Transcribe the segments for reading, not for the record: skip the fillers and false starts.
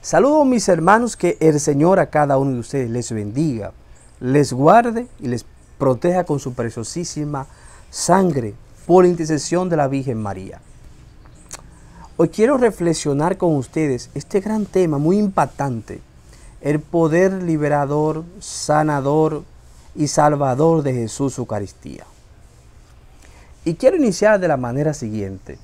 Saludos mis hermanos, que el Señor a cada uno de ustedes les bendiga, les guarde y les proteja con su preciosísima sangre por intercesión de la Virgen María. Hoy quiero reflexionar con ustedes este gran tema muy impactante, el poder liberador, sanador y salvador de Jesús Eucaristía. Y quiero iniciar de la manera siguiente.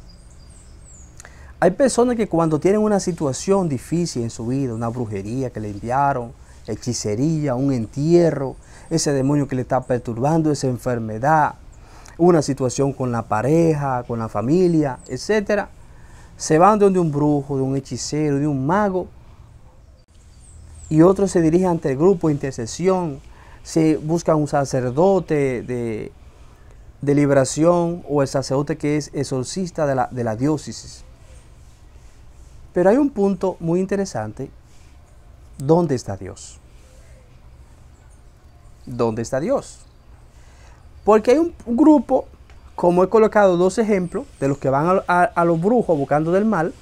Hay personas que cuando tienen una situación difícil en su vida, una brujería que le enviaron, hechicería, un entierro, ese demonio que le está perturbando, esa enfermedad, una situación con la pareja, con la familia, etc., se van donde un brujo, de un hechicero, de un mago, y otros se dirigen ante el grupo de intercesión, se buscan un sacerdote de liberación o el sacerdote que es exorcista de la diócesis. Pero hay un punto muy interesante. ¿Dónde está Dios? ¿Dónde está Dios? Porque hay un grupo, como he colocado dos ejemplos, de los que van a los brujos buscando del mal,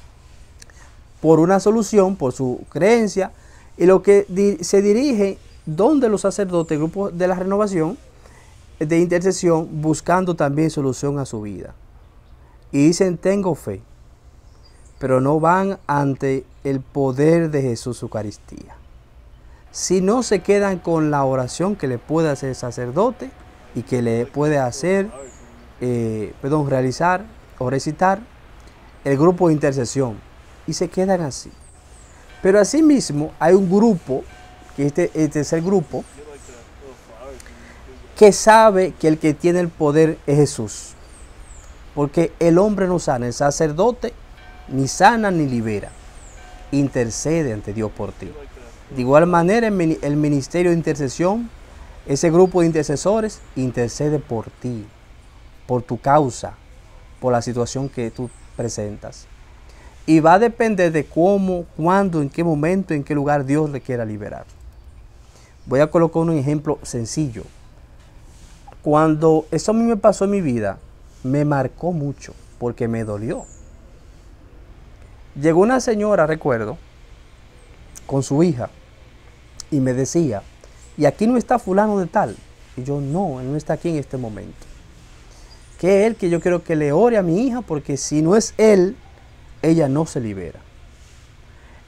por una solución, por su creencia, y lo que se dirige donde los sacerdotes, el grupo de la renovación, de intercesión, buscando también solución a su vida. Y dicen, tengo fe, pero no van ante el poder de Jesús Eucaristía. Si no se quedan con la oración que le puede hacer el sacerdote y que le puede hacer, realizar o recitar el grupo de intercesión, y se quedan así. Pero asimismo hay un grupo, que el tercer grupo, que sabe que el que tiene el poder es Jesús. Porque el hombre no sana, el sacerdote ni sana ni libera, intercede ante Dios por ti. De igual manera, el ministerio de intercesión, ese grupo de intercesores, intercede por ti, por tu causa, por la situación que tú presentas. Y va a depender de cómo, cuándo, en qué momento, en qué lugar Dios le quiera liberar. Voy a colocar un ejemplo sencillo. Cuando eso a mí me pasó en mi vida, me marcó mucho, porque me dolió. Llegó una señora, recuerdo, con su hija, y me decía, ¿y aquí no está fulano de tal? Y yo, no, él no está aquí en este momento. Que él, que yo quiero que le ore a mi hija, porque si no es él, ella no se libera.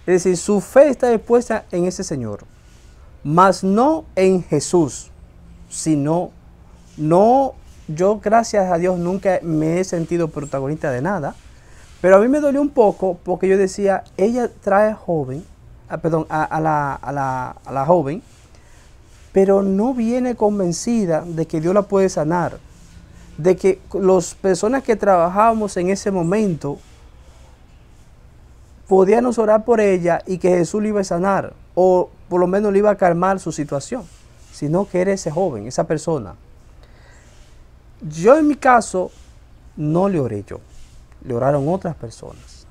Es decir, su fe está puesta en ese Señor, mas no en Jesús, sino, yo gracias a Dios nunca me he sentido protagonista de nada, pero a mí me dolió un poco porque yo decía, ella trae a la joven, pero no viene convencida de que Dios la puede sanar, de que las personas que trabajábamos en ese momento podíamos orar por ella y que Jesús le iba a sanar, o por lo menos le iba a calmar su situación, sino que era ese joven, esa persona. Yo en mi caso no le oré yo, le oraron otras personas.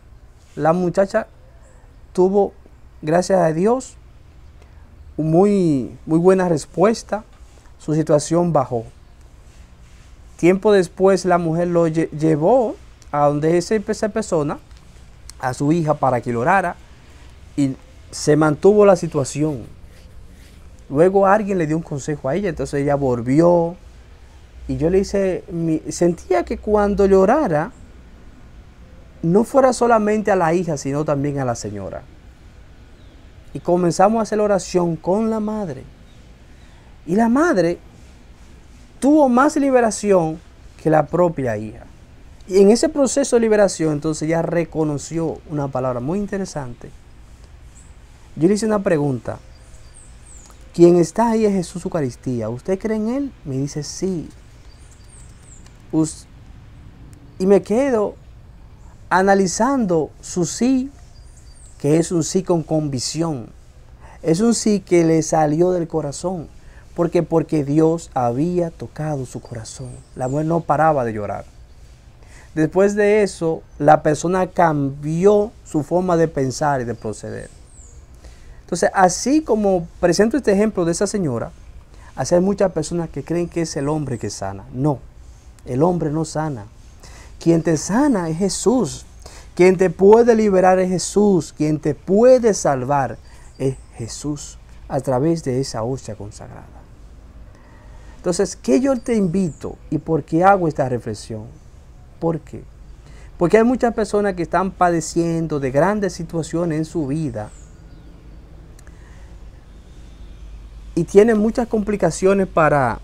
La muchacha tuvo, gracias a Dios, muy buena respuesta, su situación bajó. Tiempo después la mujer lo llevó a donde esa persona, a su hija, para que lo orara, y se mantuvo la situación. Luego alguien le dio un consejo a ella, entonces ella volvió, y yo le hice, sentía que cuando llorara, no fuera solamente a la hija, sino también a la señora. Y comenzamos a hacer la oración con la madre. Y la madre tuvo más liberación que la propia hija. Y en ese proceso de liberación, entonces ella reconoció una palabra muy interesante. Yo le hice una pregunta. ¿Quién está ahí es Jesús Eucaristía? ¿Usted cree en Él? Me dice, sí. Y me quedo analizando su sí, que es un sí con convicción. Es un sí que le salió del corazón. Porque Dios había tocado su corazón. La mujer no paraba de llorar. Después de eso, la persona cambió su forma de pensar y de proceder. Entonces, así como presento este ejemplo de esa señora, así hay muchas personas que creen que es el hombre que sana. No, el hombre no sana. Quien te sana es Jesús. Quien te puede liberar es Jesús. Quien te puede salvar es Jesús a través de esa hostia consagrada. Entonces, ¿qué yo te invito y por qué hago esta reflexión? ¿Por qué? Porque hay muchas personas que están padeciendo de grandes situaciones en su vida y tienen muchas complicaciones para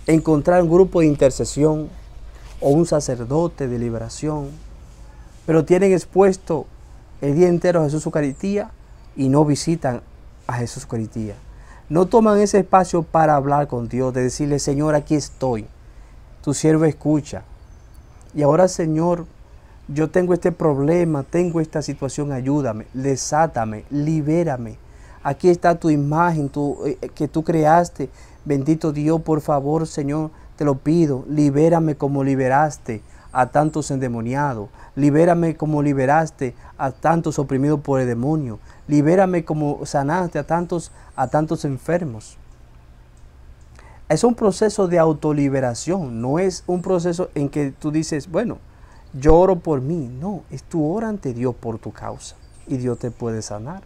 encontrar un grupo de intercesión o un sacerdote de liberación, pero tienen expuesto el día entero a Jesús Eucaristía y no visitan a Jesús Eucaristía. No toman ese espacio para hablar con Dios, de decirle, Señor, aquí estoy, tu siervo escucha. Y ahora, Señor, yo tengo este problema, tengo esta situación, ayúdame, desátame, libérame. Aquí está tu imagen que tú creaste. Bendito Dios, por favor, Señor, te lo pido, libérame como liberaste a tantos endemoniados. Libérame como liberaste a tantos oprimidos por el demonio. Libérame como sanaste a tantos enfermos. Es un proceso de autoliberación, no es un proceso en que tú dices, bueno, yo oro por mí. No, es tu ora ante Dios por tu causa y Dios te puede sanar.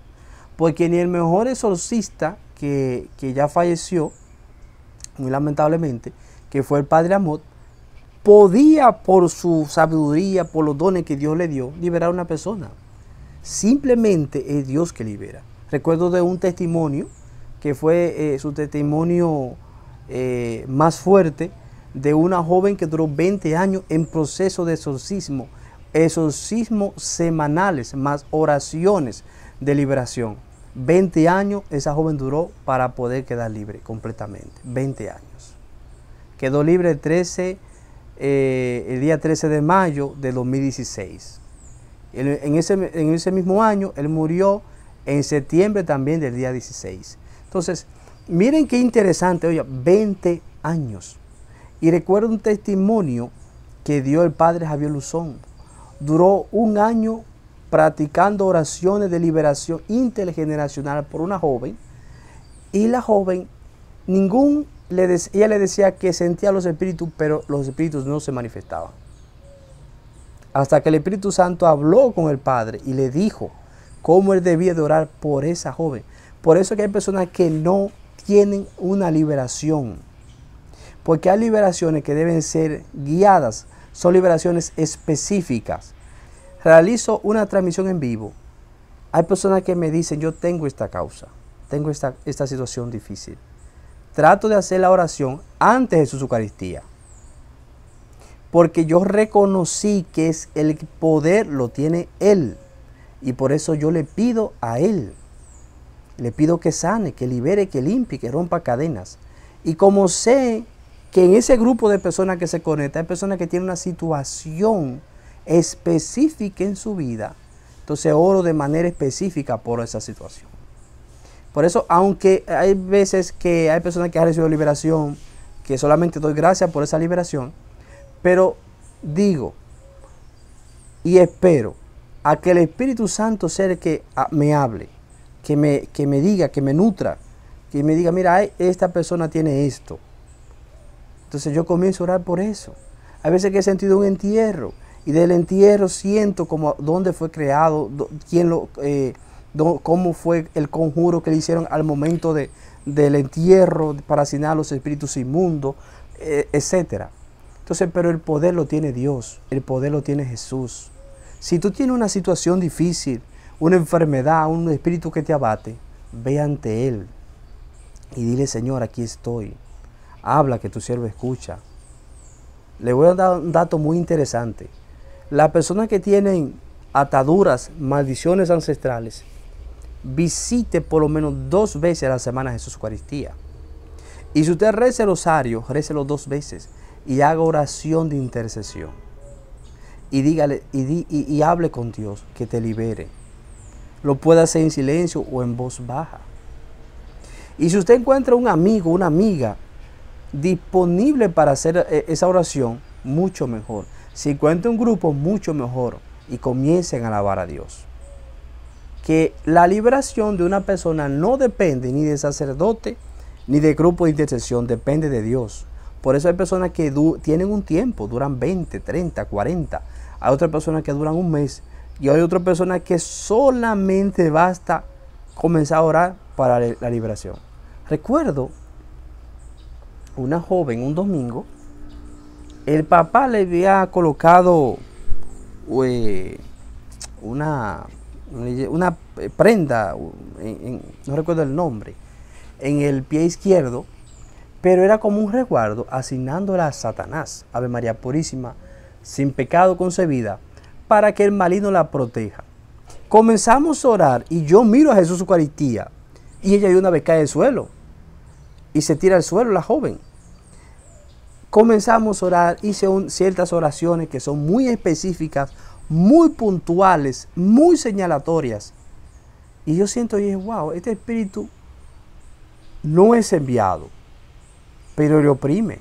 Porque ni el mejor exorcista que ya falleció, muy lamentablemente, que fue el Padre Amot, podía por su sabiduría, por los dones que Dios le dio, liberar a una persona. Simplemente es Dios que libera. Recuerdo de un testimonio que fue su testimonio más fuerte, de una joven que duró 20 años en proceso de exorcismo semanales, más oraciones de liberación. 20 años esa joven duró para poder quedar libre completamente. 20 años. Quedó libre el día 13 de mayo de 2016. En ese mismo año, él murió en septiembre también del día 16. Entonces, miren qué interesante, oye, 20 años. Y recuerdo un testimonio que dio el padre Javier Luzón. Duró un año practicando oraciones de liberación intergeneracional por una joven. Y la joven, ella le decía que sentía los espíritus, pero los espíritus no se manifestaban. Hasta que el Espíritu Santo habló con el Padre y le dijo cómo él debía de orar por esa joven. Por eso que hay personas que no tienen una liberación. Porque hay liberaciones que deben ser guiadas, son liberaciones específicas. Realizo una transmisión en vivo. Hay personas que me dicen, yo tengo esta causa, tengo esta situación difícil. Trato de hacer la oración antes de su Eucaristía. Porque yo reconocí que el poder lo tiene Él. Y por eso yo le pido a Él. Le pido que sane, que libere, que limpie, que rompa cadenas. Y como sé que en ese grupo de personas que se conectan, hay personas que tienen una situación específica en su vida, entonces oro de manera específica por esa situación. Por eso, aunque hay veces que hay personas que han recibido liberación, que solamente doy gracias por esa liberación, pero digo y espero a que el Espíritu Santo sea el que me hable, que me diga, que me nutra, que me diga, mira, esta persona tiene esto. Entonces yo comienzo a orar por eso. Hay veces que he sentido un entierro y del entierro siento como dónde fue creado, cómo fue el conjuro que le hicieron al momento del entierro para asesinar a los espíritus inmundos, etcétera. Entonces, pero el poder lo tiene Dios, el poder lo tiene Jesús. Si tú tienes una situación difícil, una enfermedad, un espíritu que te abate, ve ante Él y dile, Señor, aquí estoy. Habla, que tu siervo escucha. Le voy a dar un dato muy interesante. Las personas que tienen ataduras, maldiciones ancestrales, visite por lo menos 2 veces a la semana Jesús Eucaristía. Y si usted reza el rosario, récelo 2 veces y haga oración de intercesión. Y dígale y hable con Dios que te libere. Lo puede hacer en silencio o en voz baja. Y si usted encuentra un amigo, una amiga disponible para hacer esa oración, mucho mejor. Si encuentra un grupo, mucho mejor. Y comiencen a alabar a Dios. Que la liberación de una persona no depende ni de sacerdote ni de grupo de intercesión, depende de Dios. Por eso hay personas que tienen un tiempo, duran 20, 30, 40. Hay otras personas que duran un mes Y hay otra persona que solamente basta comenzar a orar para la liberación. Recuerdo una joven un domingo, el papá le había colocado una prenda, no recuerdo el nombre, en el pie izquierdo, pero era como un resguardo asignándola a Satanás, Ave María Purísima, sin pecado concebida, para que el maligno la proteja. Comenzamos a orar y yo miro a Jesús Eucaristía y ella de una vez cae al suelo y se tira al suelo la joven. Comenzamos a orar, hice ciertas oraciones que son muy específicas, muy puntuales, muy señalatorias. Y yo siento y dije, wow, este espíritu no es enviado, pero le oprime.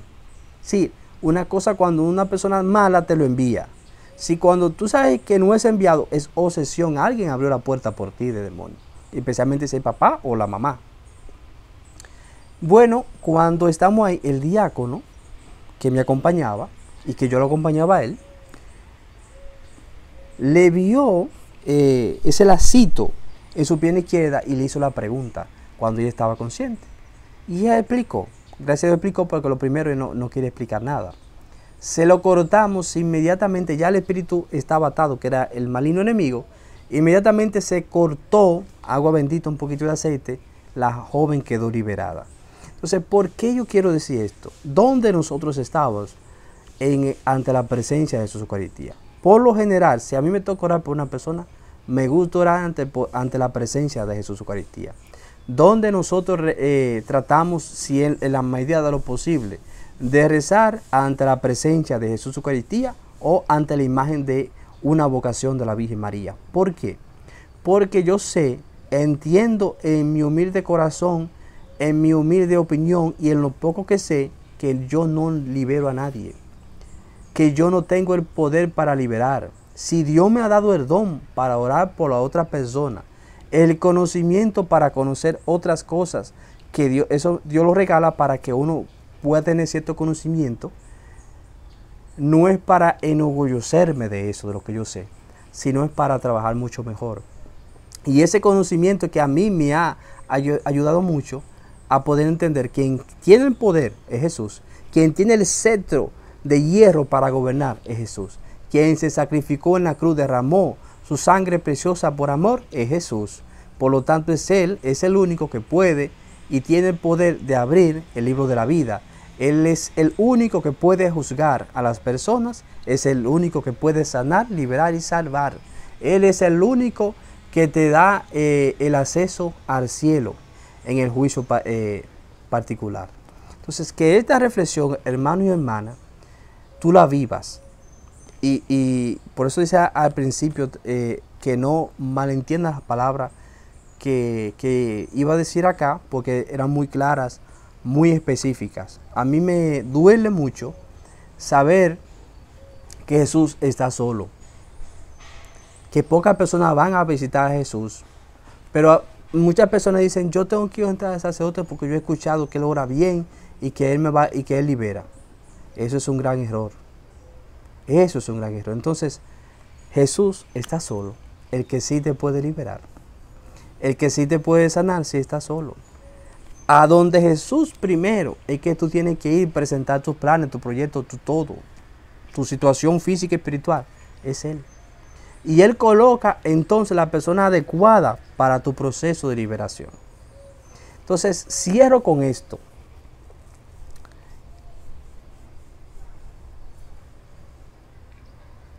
Sí, una cosa cuando una persona mala te lo envía. Si cuando tú sabes que no es enviado, es obsesión, alguien abrió la puerta por ti de demonio. Especialmente si es el papá o la mamá. Bueno, cuando estamos ahí, el diácono que me acompañaba y que yo lo acompañaba a él, le vio ese lacito en su pierna izquierda y le hizo la pregunta cuando ella estaba consciente. Y ella explicó, gracias a Dios explicó porque lo primero no quiere explicar nada. Se lo cortamos inmediatamente, ya el espíritu estaba atado, que era el maligno enemigo. Inmediatamente se cortó, agua bendita, un poquito de aceite, la joven quedó liberada. Entonces, ¿por qué yo quiero decir esto? ¿Dónde nosotros estamos ante la presencia de Jesús Eucaristía? Por lo general, si a mí me toca orar por una persona, me gusta orar ante la presencia de Jesús Eucaristía. Donde nosotros tratamos, si en la medida de lo posible, de rezar ante la presencia de Jesús Eucaristía o ante la imagen de una vocación de la Virgen María. ¿Por qué? Porque yo sé, entiendo en mi humilde corazón, en mi humilde opinión y en lo poco que sé, que yo no libero a nadie, que yo no tengo el poder para liberar. Si Dios me ha dado el don para orar por la otra persona, el conocimiento para conocer otras cosas, que Dios lo regala para que uno pueda tener cierto conocimiento, no es para enorgullecerme de eso, de lo que yo sé, sino es para trabajar mucho mejor. Y ese conocimiento que a mí me ha ayudado mucho a poder entender que quien tiene el poder es Jesús, quien tiene el cetro de hierro para gobernar es Jesús, quien se sacrificó en la cruz, derramó su sangre preciosa por amor es Jesús. Por lo tanto es Él, es el único que puede y tiene el poder de abrir el libro de la vida. Él es el único que puede juzgar a las personas, es el único que puede sanar, liberar y salvar. Él es el único que te da el acceso al cielo en el juicio particular. Entonces, que esta reflexión, hermano y hermana, tú la vivas. Y por eso dice al principio que no malentiendas las palabras que iba a decir acá, porque eran muy claras, muy específicas. A mí me duele mucho saber que Jesús está solo, que pocas personas van a visitar a Jesús, pero muchas personas dicen, yo tengo que ir a entrar al sacerdote porque yo he escuchado que él ora bien y que él libera. Eso es un gran error. Eso es un gran error. Entonces, Jesús está solo. El que sí te puede liberar, el que sí te puede sanar, sí está solo. A donde Jesús primero es que tú tienes que ir, presentar tus planes, tu proyecto, tu todo, tu situación física y espiritual, es Él. Y Él coloca entonces la persona adecuada para tu proceso de liberación. Entonces, cierro con esto.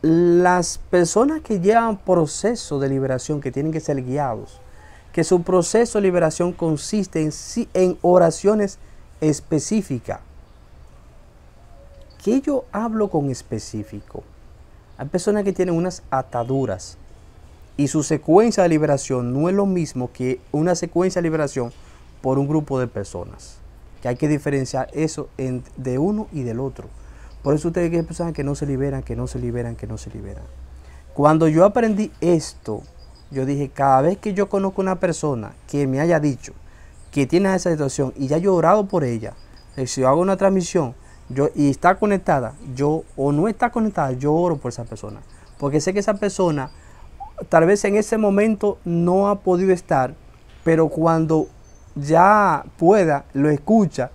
Las personas que llevan proceso de liberación, que tienen que ser guiados, que su proceso de liberación consiste en oraciones específicas. ¿Qué yo hablo con específico? Hay personas que tienen unas ataduras y su secuencia de liberación no es lo mismo que una secuencia de liberación por un grupo de personas. Que hay que diferenciar eso de uno y del otro. Por eso ustedes hay personas que no se liberan, que no se liberan, que no se liberan. Cuando yo aprendí esto, yo dije, cada vez que yo conozco una persona que me haya dicho que tiene esa situación y ya yo he orado por ella, si yo hago una transmisión y está conectada, o no está conectada, yo oro por esa persona. Porque sé que esa persona tal vez en ese momento no ha podido estar, pero cuando ya pueda, lo escucha,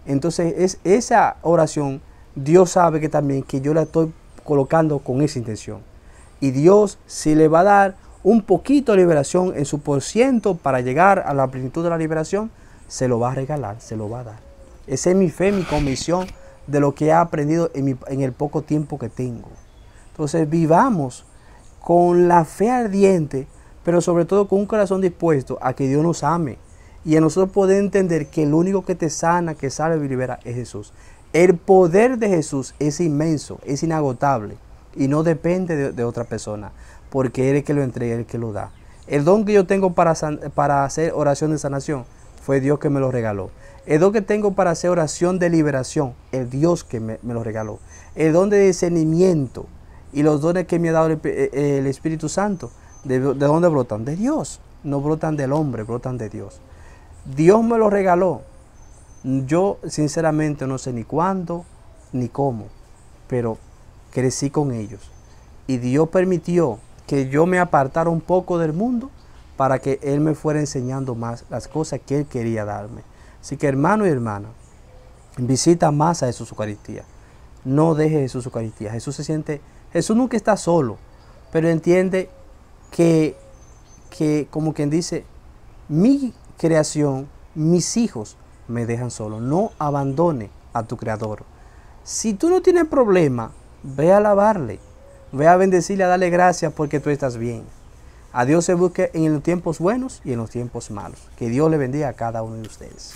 entonces es esa oración, Dios sabe que también que yo la estoy colocando con esa intención. Y Dios, si le va a dar un poquito de liberación en su % para llegar a la plenitud de la liberación, se lo va a regalar, se lo va a dar. Esa es mi fe, mi convicción de lo que he aprendido en el poco tiempo que tengo. Entonces vivamos con la fe ardiente, pero sobre todo con un corazón dispuesto a que Dios nos ame. Y a nosotros poder entender que el único que te sana, que salva y libera es Jesús. El poder de Jesús es inmenso, es inagotable y no depende de otra persona, porque Él es el que lo entrega, Él es el que lo da. El don que yo tengo para hacer oración de sanación fue Dios que me lo regaló. El don que tengo para hacer oración de liberación, el Dios que me lo regaló. El don de discernimiento y los dones que me ha dado el Espíritu Santo, ¿de dónde brotan? De Dios. No brotan del hombre, brotan de Dios. Dios me lo regaló. Yo sinceramente no sé ni cuándo ni cómo, pero crecí con ellos. Y Dios permitió que yo me apartara un poco del mundo para que Él me fuera enseñando más las cosas que Él quería darme. Así que hermano y hermana, visita más a Jesús Eucaristía. No deje Jesús Eucaristía. Jesús nunca está solo, pero entiende que como quien dice, mi creación, mis hijos me dejan solo. No abandone a tu Creador. Si tú no tienes problema, ve a alabarle, ve a bendecirle, a darle gracias porque tú estás bien. A Dios se busque en los tiempos buenos y en los tiempos malos. Que Dios le bendiga a cada uno de ustedes.